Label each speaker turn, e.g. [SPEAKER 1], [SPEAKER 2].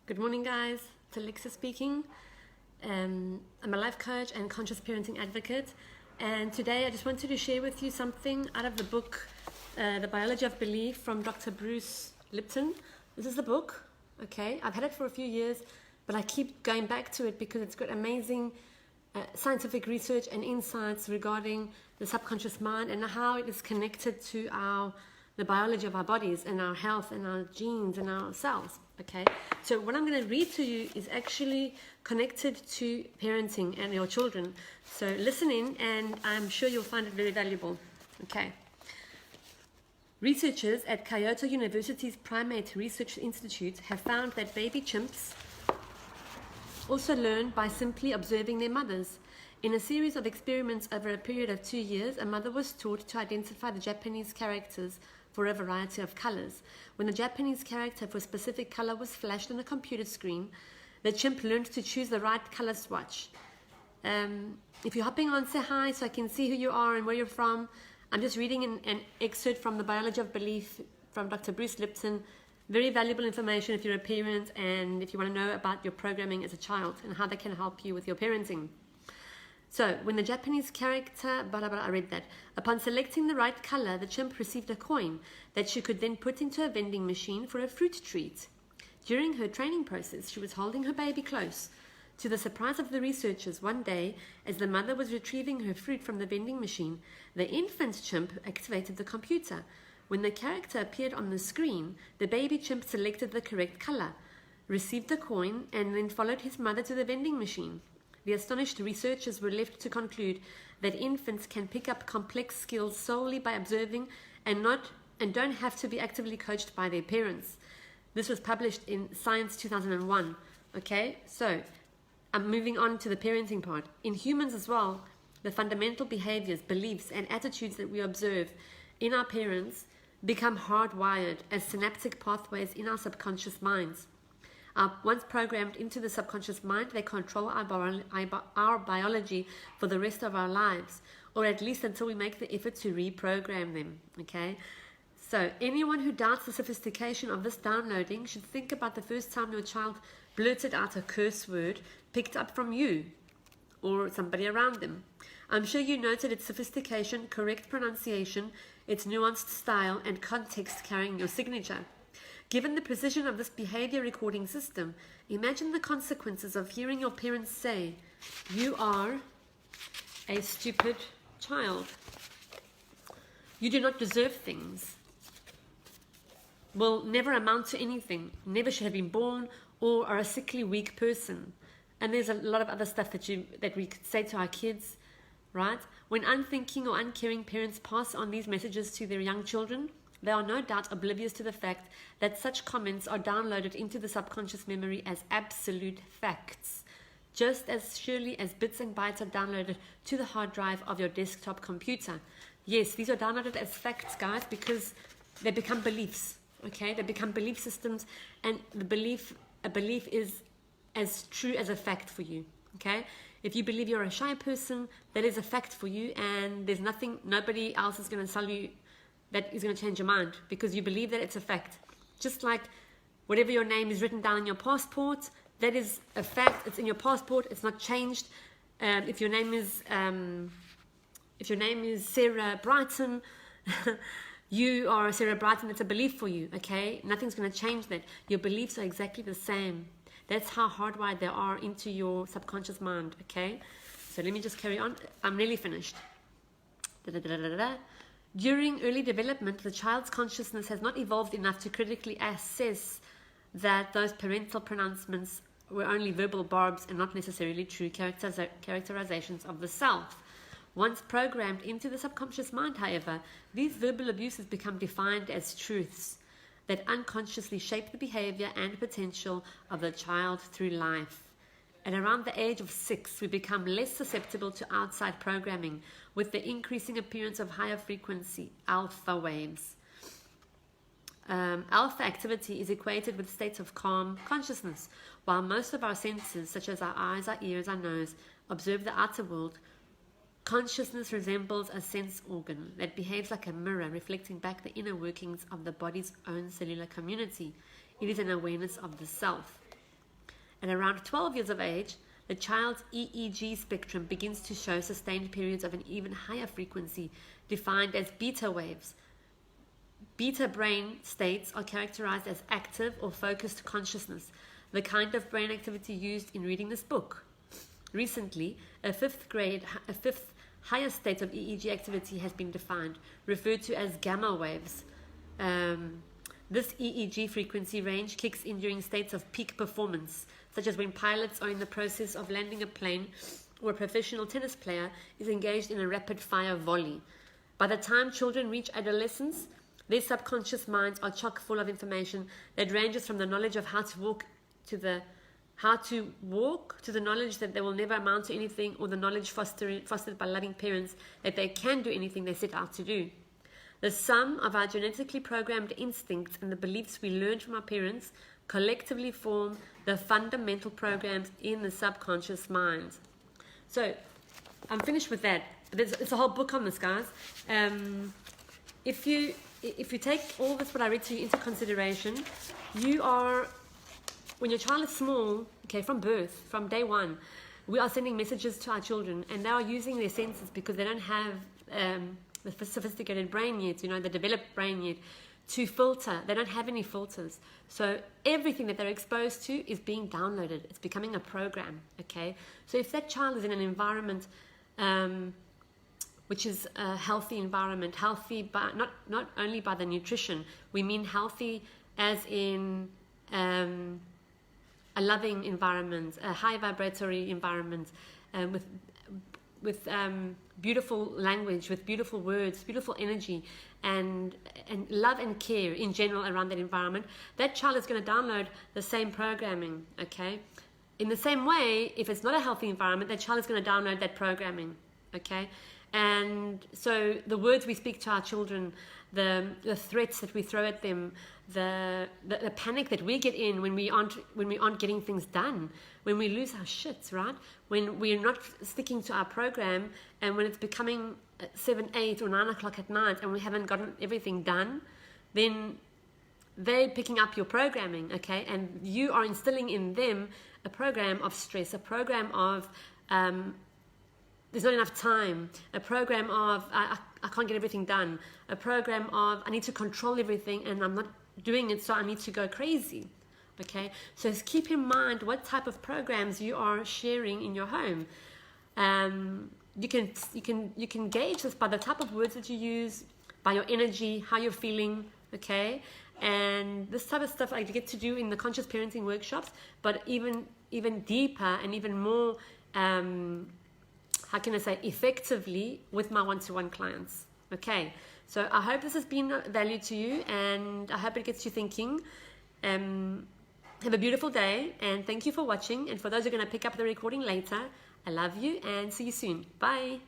[SPEAKER 1] Good morning, guys. It's Alexa speaking. I'm a life coach and conscious parenting advocate. And today I just wanted to share with you something out of the book, The Biology of Belief from Dr. Bruce Lipton. This is the book, okay? I've had it for a few years, but I keep going back to it because it's got amazing scientific research and insights regarding the subconscious mind and how it is connected to the biology of our bodies and our health and our genes and our cells. Okay, so what I'm going to read to you is actually connected to parenting and your children. So listen in, and I'm sure you'll find it very valuable. Okay. Researchers at Kyoto University's Primate Research Institute have found that baby chimps also learn by simply observing their mothers. In a series of experiments over a period of 2 years, a mother was taught to identify the Japanese characters for a variety of colors. When the Japanese character for a specific color was flashed on a computer screen, the chimp learned to choose the right color swatch. If you're hopping on, say hi so I can see who you are and where you're from. I'm just reading an excerpt from The Biology of Belief from Dr. Bruce Lipton. Very valuable information if you're a parent and if you want to know about your programming as a child and how that can help you with your parenting. So, when the Japanese character, I read that. Upon selecting the right color, the chimp received a coin that she could then put into a vending machine for a fruit treat. During her training process, she was holding her baby close. To the surprise of the researchers, one day, as the mother was retrieving her fruit from the vending machine, the infant chimp activated the computer. When the character appeared on the screen, the baby chimp selected the correct color, received the coin, and then followed his mother to the vending machine. The astonished researchers were left to conclude that infants can pick up complex skills solely by observing and don't have to be actively coached by their parents. This was published in Science 2001. Okay, so I'm moving on to the parenting part. In humans as well, the fundamental behaviors, beliefs, and attitudes that we observe in our parents become hardwired as synaptic pathways in our subconscious minds. Once programmed into the subconscious mind, they control our biology for the rest of our lives, or at least until we make the effort to reprogram them. Okay? So anyone who doubts the sophistication of this downloading should think about the first time your child blurted out a curse word picked up from you or somebody around them. I'm sure you noted its sophistication, correct pronunciation, its nuanced style, and context carrying your signature. Given the precision of this behavior recording system, imagine the consequences of hearing your parents say, "You are a stupid child. You do not deserve things. Will never amount to anything. Never should have been born, or are a sickly, weak person." And there's a lot of other stuff that we could say to our kids, right? When unthinking or uncaring parents pass on these messages to their young children, they are no doubt oblivious to the fact that such comments are downloaded into the subconscious memory as absolute facts, just as surely as bits and bytes are downloaded to the hard drive of your desktop computer. Yes, these are downloaded as facts, guys, because they become beliefs, okay? They become belief systems, and a belief is as true as a fact for you, okay? If you believe you're a shy person, that is a fact for you, and there's nobody else is going to tell you that is going to change your mind because you believe that it's a fact. Just like whatever your name is written down in your passport, that is a fact. It's in your passport. It's not changed. If your name is Sarah Brighton, you are Sarah Brighton. It's a belief for you. Okay, nothing's going to change that. Your beliefs are exactly the same. That's how hardwired they are into your subconscious mind. Okay, so let me just carry on. I'm nearly finished. During early development, the child's consciousness has not evolved enough to critically assess that those parental pronouncements were only verbal barbs and not necessarily true characterizations of the self. Once programmed into the subconscious mind, however, these verbal abuses become defined as truths that unconsciously shape the behavior and potential of the child through life. At around the age of 6, we become less susceptible to outside programming with the increasing appearance of higher frequency alpha waves. Alpha activity is equated with states of calm consciousness. While most of our senses, such as our eyes, our ears, our nose, observe the outer world, consciousness resembles a sense organ that behaves like a mirror, reflecting back the inner workings of the body's own cellular community. It is an awareness of the self. At around 12 years of age, the child's EEG spectrum begins to show sustained periods of an even higher frequency, defined as beta waves. Beta brain states are characterized as active or focused consciousness, the kind of brain activity used in reading this book. Recently, a fifth higher state of EEG activity has been defined, referred to as gamma waves. This EEG frequency range kicks in during states of peak performance, such as when pilots are in the process of landing a plane or a professional tennis player is engaged in a rapid-fire volley. By the time children reach adolescence, their subconscious minds are chock full of information that ranges from the knowledge of how to walk to the knowledge that they will never amount to anything, or the knowledge fostered by loving parents that they can do anything they set out to do. The sum of our genetically programmed instincts and the beliefs we learned from our parents collectively form the fundamental programs in the subconscious mind. So, I'm finished with that. It's a whole book on this, guys. If you take all this, what I read to you, into consideration, when your child is small, okay, from birth, from day one, we are sending messages to our children, and they are using their senses because they don't have the sophisticated brain yet, the developed brain yet, to filter. They don't have any filters. So everything that they're exposed to is being downloaded. It's becoming a program, okay? So if that child is in an environment which is a healthy environment, healthy by, not only by the nutrition, we mean healthy as in a loving environment, a high vibratory environment, with beautiful language, with beautiful words, beautiful energy, and love and care in general around that environment, that child is going to download the same programming, okay? In the same way, if it's not a healthy environment, that child is going to download that programming, okay? And so the words we speak to our children, the threats that we throw at them, the panic that we get in when we aren't getting things done, when we lose our shit, right? When we're not sticking to our program, and when it's becoming 7, 8 or 9 o'clock at night and we haven't gotten everything done, then they're picking up your programming, okay? And you are instilling in them a program of stress, a program of there's not enough time, a program of I can't get everything done, a program of I need to control everything and I'm not doing it, so I need to go crazy, okay? So just keep in mind what type of programs you are sharing in your home. You can gauge this by the type of words that you use, by your energy, how you're feeling, okay? And this type of stuff I get to do in the conscious parenting workshops, but even deeper and even more how can I say, effectively with my one-to-one clients. Okay, so I hope this has been of value to you, and I hope it gets you thinking. Have a beautiful day, and thank you for watching. And for those who are going to pick up the recording later, I love you and see you soon. Bye.